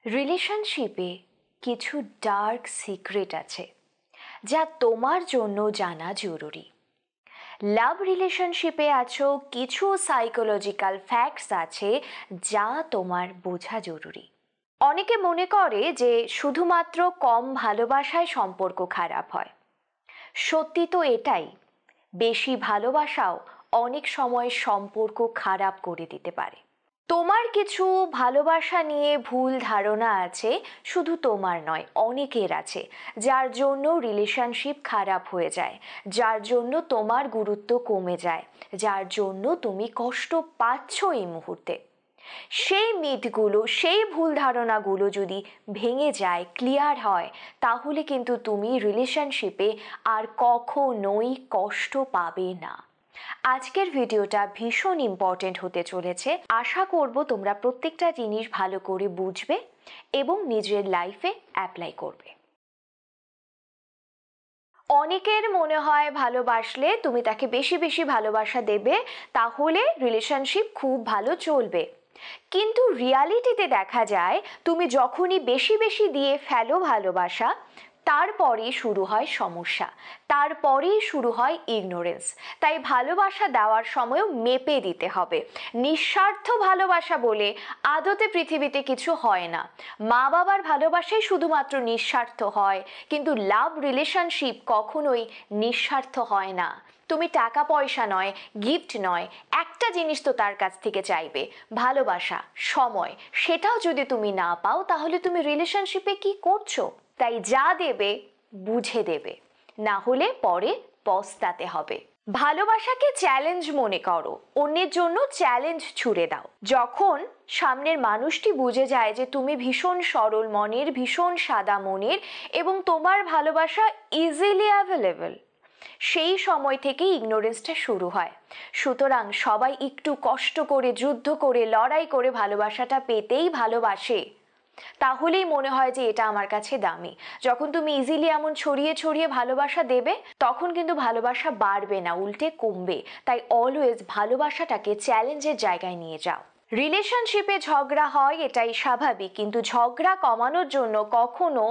রিলেশনশিপে কিছু dark secret আছে যা তোমার জন্য জানা জরুরি। লাভ রিলেশনশিপে আছো, কিছু সাইকোলজিক্যাল ফ্যাক্টস আছে যা তোমার বোঝা জরুরি। অনেকে মনে করে যে শুধুমাত্র কম ভালোবাসায় সম্পর্ক খারাপ হয়। সত্যি তো এটাই, বেশি ভালোবাসাও অনেক সময় সম্পর্ক খারাপ করে দিতে পারে। তোমার কিছু ভালোবাসা নিয়ে ভুল ধারণা আছে, শুধু তোমার নয়, অনেকের আছে, যার জন্য রিলেশনশিপ খারাপ হয়ে যায়, যার জন্য তোমার গুরুত্ব কমে যায়, যার জন্য তুমি কষ্ট পাচ্ছ এই মুহূর্তে। সেই মিথগুলো, সেই ভুল ধারণাগুলো যদি ভেঙে যায়, ক্লিয়ার হয়, তাহলে কিন্তু তুমি রিলেশনশিপে আর কখনোই কষ্ট পাবে না। আজকের ভিডিওটা ভীষণ ইম্পর্টেন্ট হতে চলেছে। আশা করব তোমরা প্রত্যেকটা জিনিস ভালো করে বুঝবে এবং নিজের লাইফে অ্যাপ্লাই করবে। অনেকের মনে হয় ভালোবাসলে তুমি তাকে বেশি বেশি ভালোবাসা দেবে, তাহলে রিলেশনশিপ খুব ভালো চলবে। কিন্তু রিয়ালিটিতে দেখা যায় তুমি যখনই বেশি বেশি দিয়ে ফেলো ভালোবাসা, তারপরেই শুরু হয় সমস্যা, তারপরেই শুরু হয় ইগনোরেন্স। তাই ভালোবাসা দেওয়ার সময়ও মেপে দিতে হবে। নিঃস্বার্থ ভালোবাসা বলে আদতে পৃথিবীতে কিছু হয় না। মা বাবার ভালোবাসাই শুধুমাত্র নিঃস্বার্থ হয়, কিন্তু লাভ রিলেশনশিপ কখনোই নিঃস্বার্থ হয় না। তুমি টাকা পয়সা নয়, গিফট নয়, একটা জিনিস তো তার কাছ থেকে চাইবে, ভালোবাসা, সময়। সেটাও যদি তুমি না পাও, তাহলে তুমি রিলেশনশিপে কি করছো? তাই যা দেবে বুঝে দেবে, না হলে পরে পস্তাতে হবে। ভালোবাসাকে চ্যালেঞ্জ মনে করো, অন্যের জন্য চ্যালেঞ্জ ছুড়ে দাও। যখন সামনের মানুষটি বুঝে যায় যে তুমি ভীষণ সরল মনের, ভীষণ সাদা মনের এবং তোমার ভালোবাসা ইজিলি অ্যাভেলেবল, সেই সময় থেকে ইগনোরেন্সটা শুরু হয়। সুতরাং সবাই একটু কষ্ট করে, যুদ্ধ করে, লড়াই করে ভালোবাসাটা পেতেই ভালোবাসে। তাহলেই মনে হয় যে এটা আমার কাছে দামি। যখন তুমি ইজিলি এমন ছড়িয়ে ছড়িয়ে ভালোবাসা দেবে, তখন কিন্তু ভালোবাসা বাড়বে না, উল্টে কমবে। তাই অলওয়েজ ভালোবাসাটাকে চ্যালেঞ্জের জায়গায় নিয়ে যাও। রিলেশনশিপে ঝগড়া হয়, এটাই স্বাভাবিক, কিন্তু ঝগড়া কমানোর জন্য কখনো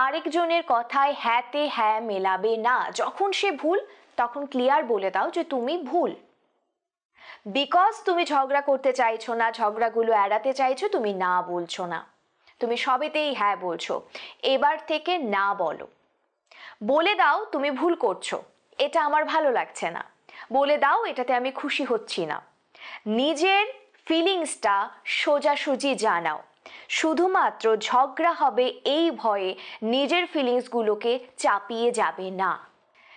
আরেকজনের কথায় হ্যাঁতে হ্যাঁ মেলাবে না। যখন সে ভুল, তখন ক্লিয়ার বলে দাও যে তুমি ভুল। বিকজ তুমি ঝগড়া করতে চাইছো না, ঝগড়াগুলো এড়াতে চাইছো, তুমি না বলছো না, তুমি সবেতেই হ্যাঁ বলছো। এবার থেকে না বলো, বলে দাও তুমি ভুল করছো, এটা আমার ভালো লাগছে না, বলে দাও এটাতে আমি খুশি হচ্ছি না। নিজের ফিলিংসটা সোজাসুজি জানাও। শুধুমাত্র ঝগড়া হবে এই ভয়ে নিজের ফিলিংসগুলোকে চাপিয়ে যাবে না।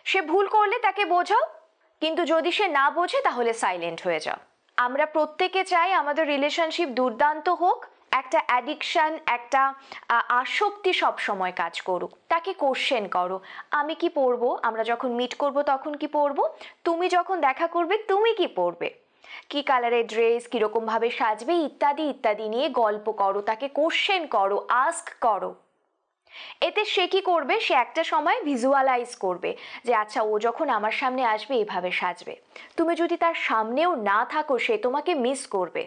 সে ভুল করলে তাকে বোঝাও, কিন্তু যদি সে না বোঝে তাহলে সাইলেন্ট হয়ে যাও। আমরা প্রত্যেকে চাই আমাদের রিলেশনশিপ দুর্দান্ত হোক, একটা অ্যাডিকশন, একটা আসক্তি সব সময় কাজ করুক। তাকে কোশ্চেন করো, আমি কি পরবো, আমরা যখন মিট করব তখন কি পরবো, তুমি যখন দেখা করবে তুমি কি পরবে, কি কালারের ড্রেস, কিরকম ভাবে সাজবে, ইত্যাদি ইত্যাদি নিয়ে গল্প করো, তাকে কোশ্চেন করো, আস্ক করো। এতে সে কি করবে, সে একটা সময় ভিজুয়ালাইজ করবে যে আচ্ছা, ও যখন আমার সামনে আসবে এভাবে সাজবে। তুমি যদি তার সামনেও না থাকো, সে তোমাকে মিস করবে।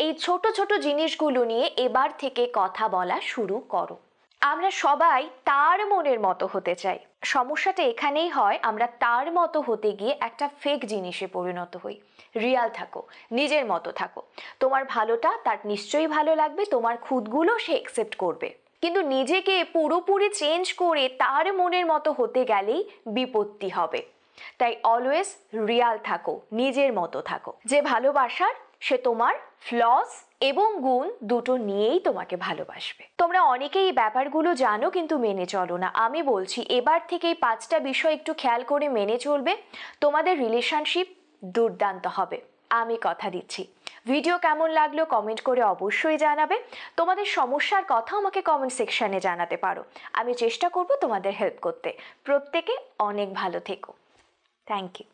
এই ছোট ছোট জিনিসগুলো নিয়ে এবার থেকে কথা বলা শুরু করো। আমরা সবাই তার মনের মতো হতে চাই। সমস্যাটা এখানেই হয়, আমরা তার মতো হতে গিয়ে একটা ফেক জিনিসে পরিণত হই। রিয়াল থাকো, নিজের মতো থাকো। তোমার ভালোটা তার নিশ্চয়ই ভালো লাগবে, তোমার খুঁতগুলো সে একসেপ্ট করবে। কিন্তু নিজেকে পুরোপুরি চেঞ্জ করে তার মনের মতো হতে গেলেই বিপত্তি হবে। তাই অলওয়েজ রিয়াল থাকো, নিজের মতো থাকো। যে ভালোবাসার, সে তোমার ফ্লস এবং গুণ দুটো নিয়েই তোমাকে ভালোবাসবে। তোমরা অনেকেই এই ব্যাপারগুলো জানো কিন্তু মেনে চলো না। আমি বলছি এবার থেকে এই 5টা বিষয় একটু খেয়াল করে মেনে চলবে, তোমাদের রিলেশনশিপ দুর্দান্ত হবে, আমি কথা দিচ্ছি। ভিডিও কেমন লাগলো কমেন্ট করে অবশ্যই জানাবে। তোমাদের সমস্যার কথা আমাকে কমেন্ট সেকশনে জানাতে পারো, আমি চেষ্টা করব তোমাদের হেল্প করতে। প্রত্যেকে অনেক ভালো থেকো। Thank you.